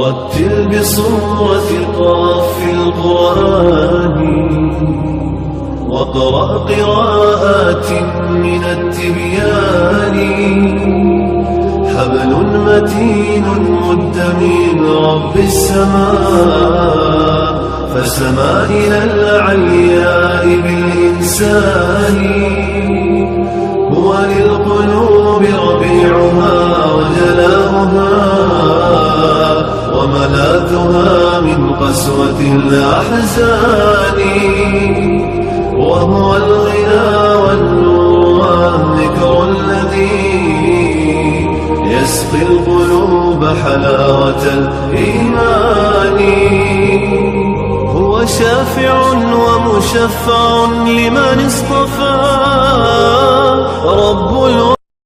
رتل بصورة قاف في القرآن واقرأ قراءات من التبيان. حبل متين مد من رب السماء فسما إلى العلياء بالإنسان. هو للقلوب ربيعها وجلاؤها وملاذها من قسوة الأحزان. وهو الغنى والنور والذكر الذي يسقي القلوب حلاوة الإيمان. هو شافع ومشفع لمن اصطفى رب